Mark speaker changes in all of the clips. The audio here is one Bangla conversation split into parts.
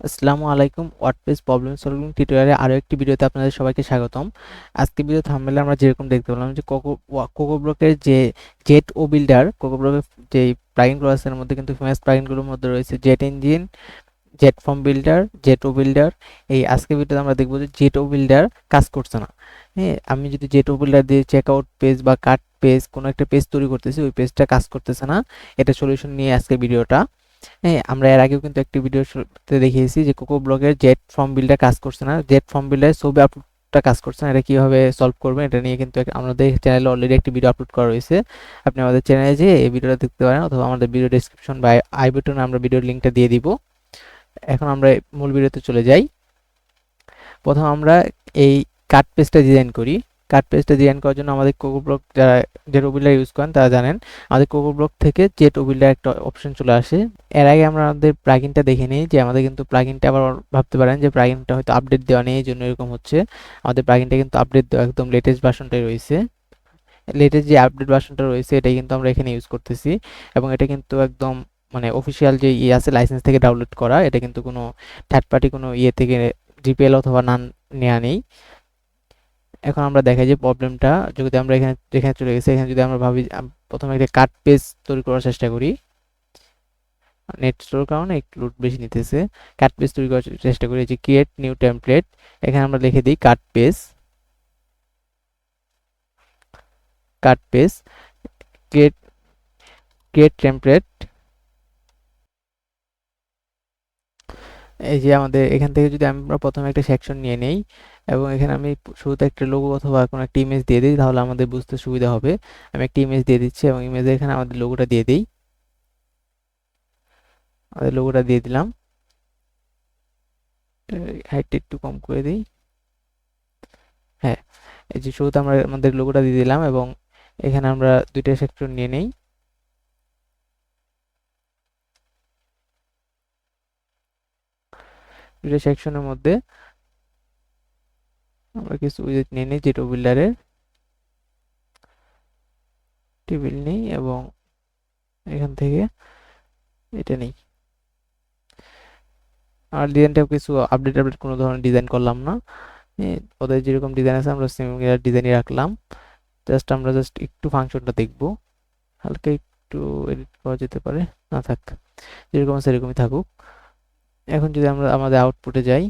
Speaker 1: আসসালামু আলাইকুম। ওয়ার্ডপ্রেস প্রবলেম সলভিং টিউটোরিয়ালে আরো একটি ভিডিওতে আপনাদের সবাইকে স্বাগতম। আজকে ভিডিও থাম্বনেলে আমরা যেরকম দেখতে পেলাম যে কোকো ব্লকের যে জেট ও বিল্ডার, কোকো ব্লকের যে প্লাগইনগুলো আছে এর মধ্যে কিন্তু ফেমাস প্লাগইনগুলোর মধ্যে রয়েছে jet engine, jet form builder, jet ও বিল্ডার। এই আজকে ভিডিওতে আমরা দেখবো যে জেট ও বিল্ডার কাজ করছে না। হ্যাঁ, আমি যদি জেট ও বিল্ডার দিয়ে চেকআউট পেজ বা কাট পেজ কোনো একটা পেজ তৈরি করতেছি, ওই পেজটা কাজ করতেছে না। এটা সলিউশন নিয়ে আজকে ভিডিওটা। হ্যাঁ, আমরা এর আগেও কিন্তু একটি ভিডিওতে দেখিয়েছি যে কোকো ব্লকের জেট ফর্ম বিল্ডার কাজ করছে না, জেট ফর্ম বিল্ডার ছবি আপলোডটা কাজ করছে না। এটা কিভাবে সলভ করবেন এটা নিয়ে কিন্তু আমাদের চ্যানেলে অলরেডি একটি ভিডিও আপলোড করা রয়েছে। আপনি আমাদের চ্যানেলে যেয়ে এই ভিডিওটা দেখতে পারেন, অথবা আমাদের ভিডিও ডেসক্রিপশন বা আই বাটনে আমরা ভিডিওর লিঙ্কটা দিয়ে দিব। এখন আমরা মূল ভিডিওতে চলে যাই। প্রথম আমরা এই কাট পেজটা ডিজাইন করি। কাট পেজটা ডিজাইন করার জন্য আমাদের কোকো ব্লক, যারা জেট ওবিল্ডার ইউজ করেন তারা জানেন, আমাদের কোকো ব্লক থেকে জেট ওবিল্ডার একটা অপশন চলে আসে। এর আগে আমরা আমাদের প্লাগইনটা দেখে নিই যে আমাদের কিন্তু প্লাগইনটা, আবার ভাবতে পারেন যে প্লাগইনটা হয়তো আপডেট দেওয়া নেই, এই জন্য এরকম হচ্ছে। আমাদের প্লাগইনটা কিন্তু আপডেট দেওয়া, একদম লেটেস্ট ভার্সনটাই রয়েছে। লেটেস্ট যে আপডেট ভার্সনটা রয়েছে এটাই কিন্তু আমরা এখানে ইউজ করতেছি, এবং এটা কিন্তু একদম মানে অফিসিয়াল যে ইয়ে আছে লাইসেন্স থেকে ডাউনলোড করা। এটা কিন্তু কোনো থার্ড পার্টি কোনো ইয়ে থেকে জিপিএল অথবা নান নেওয়া নেই। এখন আমরা দেখাই যে প্রবলেমটা, যদি আমরা এখানে যেখানে চলে গেছি, এখানে যদি আমরা ভাবি প্রথমে একটা কাট পেজ তৈরি করার চেষ্টা করি। নেট স্টোর কারণে একটু লোড বেশি নিতেছে। কাট পেজ তৈরি করার চেষ্টা করি, যে ক্রিয়েট নিউ টেমপ্লেট, এখানে আমরা লিখে দিই কাট পেজ। কাট পেজ ক্রিয়েট ক্রিয়েট টেমপ্লেট। এই যে আমাদের এখান থেকে যদি আমরা প্রথমে একটা সেকশন নিয়ে নেই, এবং এখানে আমি শুরুতে একটা লোগো অথবা কোনো একটা ইমেজ দিয়ে দিই, তাহলে আমাদের বুঝতে সুবিধা হবে। আমি একটা ইমেজ দিয়ে দিচ্ছি এবং ইমেজে এখানে আমাদের লোগোটা দিয়ে দিই। আমাদের লোগোটা দিয়ে দিলাম। হাইটটা একটু কম করে দিই। হ্যাঁ, এই যে শুরুতে আমরা আমাদের লোগোটা দিয়ে দিলাম, এবং এখানে আমরা দুইটা সেকশন নিয়ে নেই। দুইটা সেকশনের মধ্যে আমরা কিছু উইজেট নিয়ে নিই, যেটা বিল্ডারের টেবিল নেই, এবং এখান থেকে এটা নেই। আর ডিজাইনটাও কিছু আপডেট কোনো ধরনের ডিজাইন করলাম না। ওদের যেরকম ডিজাইন আছে আমরা সিমিলার ডিজাইনই রাখলাম। জাস্ট একটু ফাংশনটা দেখবো, হালকা একটু এডিট করা যেতে পারে, না থাক, যেরকম আছে এরকমই থাকুক। এখন যদি আমরা আমাদের আউটপুটে যাই,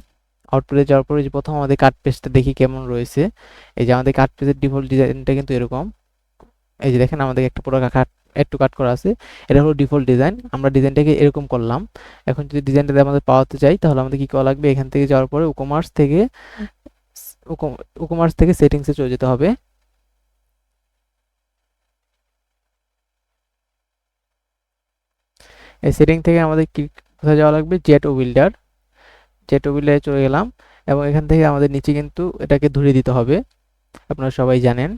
Speaker 1: আউটপুটে যাওয়ার পরে যে প্রথম আমাদের কাট পেজটা দেখি কেমন রয়েছে। এই যে আমাদের কাট পেজের ডিফল্ট ডিজাইনটা কিন্তু এরকম। এই যে দেখেন আমাদের একটা পুরো কাট এড টু কাট করা আছে। এটা হলো ডিফল্ট ডিজাইন, আমরা ডিজাইনটাকে এরকম করলাম। এখন যদি ডিজাইনটা আমাদের পাওয়াতে চাই, তাহলে আমাদের কি করা লাগবে, এখান থেকে যাওয়ার পরে উকমার্স থেকে সেটিংসে চলে যেতে হবে। এই সেটিং থেকে আমাদের কি কোথায় যাওয়া লাগবে, জেট ও বিল্ডার। জেট ও বিল্ডারে চলে গেলাম, এবং এখান থেকে আমাদের নিচে কিন্তু এটাকে ধরিয়ে দিতে হবে, আপনারা সবাই জানেন।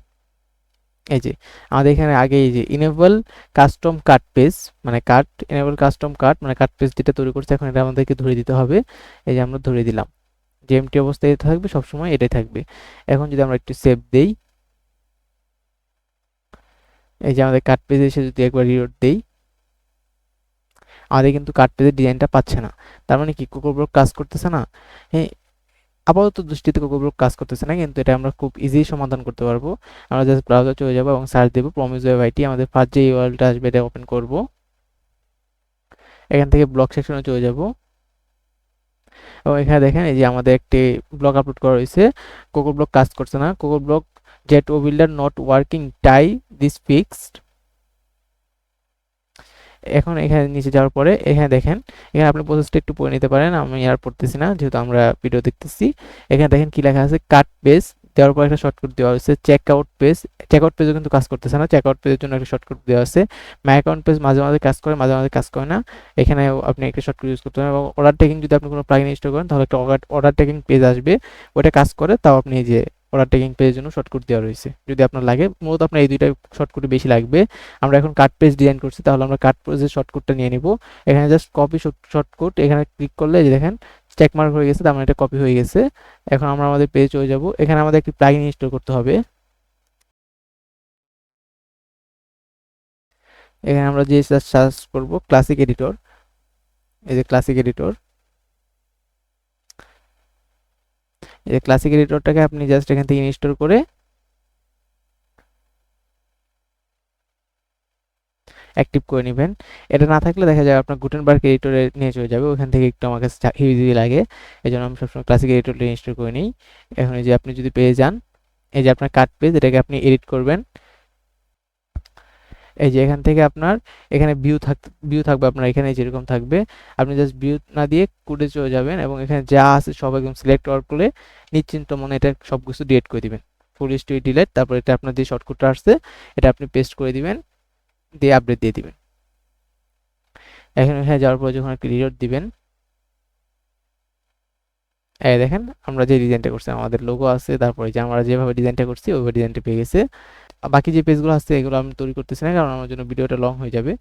Speaker 1: এই যে আমাদের এখানে আগে এই যে ইনেবল কাস্টম কাট পেজ, মানে কাট ইনেবল কাস্টম কাট মানে কাট পেজ যেটা তৈরি করছে, এখন এটা আমাদেরকে ধরে দিতে হবে। এই যে আমরা ধরে দিলাম, যে এমটি অবস্থায় এটা থাকবে সবসময়, এটাই থাকবে। এখন যদি আমরা একটু সেভ দেই, এই যে আমাদের কাট পেজে এসে যদি একবার রিলোড দেই, আমাদের কিন্তু কাট পেজের ডিজাইনটা পাচ্ছে না। তার মানে কি কোকো ব্লক কাজ করতেছে না? হ্যাঁ, আপাতত দৃষ্টিতে কোকো ব্লক কাজ করতেছে না, কিন্তু এটা আমরা খুব ইজি সমাধান করতে পারবো। আমরা জাস্ট ব্রাউজার চলে যাবো এবং সার্চ দেবো প্রমিস ওয়েব আইটি। আমাদের ফার্স্ট যে ইউআরএলটা আসবে এটা ওপেন করব। এখান থেকে ব্লক সেকশনে চলে যাব, এবং এখানে দেখেন এই যে আমাদের একটি ব্লক আপলোড করা হয়েছে, কোকো ব্লক কাজ করছে না, কোকো ব্লক জেট ও builder not working, try this fixed. এখন এখানে নিচে যাওয়ার পরে এখানে দেখেন, এখানে আপনি প্রসেসটা একটু পড়ে নিতে পারেন, আমি আর পড়তেছি না যেহেতু আমরা ভিডিও দেখতেছি। এখানে দেখেন কি লেখা আছে, কাট পেজ দেওয়ার পর একটা শর্টকাট দেওয়া হয়েছে, check out page. Check out পেজও কিন্তু কাজ করতেছে না, চেক আউট পেজের জন্য একটা শর্টকাট দেওয়া আছে। মাই অ্যাকাউন্ট পেজ মাঝে মাঝে কাজ করে, মাঝে মাঝে কাজ করে না। এখানে আপনি একটা শর্টকাট ইউজ করতে পারেন, এবং অর্ডার টেকিং যদি আপনি কোনো প্লাগইন ইনস্টল করেন, তাহলে একটা অর্ডার টেকিং পেজ আসবে, ওটা কাজ করে। তাও আপনি এই যে অর্ডার টেকিং পেজের জন্য শর্টকাট দেওয়া রয়েছে, যদি আপনার লাগে। মূলত আপনার এই দুইটা শর্টকাট বেশি লাগবে। আমরা এখন কাট পেজ ডিজাইন করছি, তাহলে আমরা কাট পেজের শর্টকাটটা নিয়ে নিব। এখানে জাস্ট কপি শর্টকাট, এখানে ক্লিক করলে এই যে দেখেন চেক মার্ক হয়ে গেছে, তার মানে এটা কপি হয়ে গেছে। এখন আমরা আমাদের পেজে চলে যাব, এখানে আমাদের একটি প্লাগইন ইনস্টল করতে হবে। এখানে আমরা যে সার্চ করব ক্লাসিক এডিটর, এই যে ক্লাসিক এডিটর। এই ক্লাসিক এডিটরটাকে আপনি জাস্ট এখান থেকে ইনস্টল করে অ্যাক্টিভ করে নেবেন। এটা না থাকলে দেখা যায় আপনার গুটেনবার্গ এডিটরে নিয়ে চলে যাবে, ওখান থেকে একটু আমার কাছে হিউজি লাগে, এই জন্য আমি সবসময় ক্লাসিক এডিটরটা ইনস্টল করে নিই। এখন এই যে আপনি যদি পেয়ে যান, এই যে আপনার কাট পেজ, এটাকে আপনি এডিট করবেন। এই যে এখান থেকে আপনার এখানে ভিউ থাকবে আপনার এখানে যেরকম থাকবে, আপনি জাস্ট ভিউ না দিয়ে কোডে চলে যাবেন এবং এখানে যা আছে সব একদম সিলেক্ট করার করে নিশ্চিন্ত মনে এটা সব কিছু ডিলিট করে দিবেন, ফুল স্টোরি ডিলিট। তারপর এটা আপনার যে শর্টকাটটা আসছে এটা আপনি পেস্ট করে দিবেন, দিয়ে আপডেট দিয়ে দিবেন। এখানে যাওয়ার পর যখন একটা রিলোড দিবেন, এই দেখেন আমরা যে ডিজাইনটা করছি, আমাদের লোগো আছে, তারপরে যে আমরা যেভাবে ডিজাইনটা করছি ওইভাবে ডিজাইনটা পেয়ে গেছে। বাকি যে পেজগুলো আছে এগুলো আমি তৈরি করতেছি না, কারণ আমার জন্য ভিডিওটা লং হয়ে যাবে।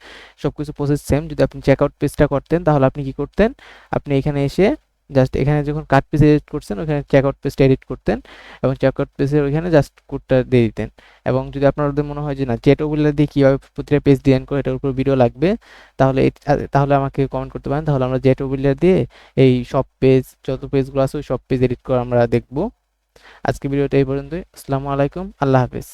Speaker 1: সবকিছু প্রসেস সেম। যদি আপনি চেকআউট পেজটা করতেন তাহলে আপনি কি করতেন, আপনি এখানে এসে জাস্ট এখানে যখন কাট পেজ এডিট করছেন ওখানে চেকআউট পেজটা এডিট করতেন এবং চেকআউট পেজের ওইখানে জাস্ট কোডটা দিয়ে দিতেন। এবং যদি আপনাদের মনে হয় যে না জেট ওগুলা দিয়ে কীভাবে প্রতিটা পেজ ডিজাইন করে এটার উপর ভিডিও লাগবে, তাহলে আমাকে কমেন্ট করতে পারেন, তাহলে আমরা জেট ওগুলা দিয়ে এই সব পেজ, যত পেজগুলো আছে ওই সব পেজ এডিট করে আমরা দেখব। আজকে ভিডিওটা এই পর্যন্তই। আসসালামু আলাইকুম, আল্লাহ হাফেজ।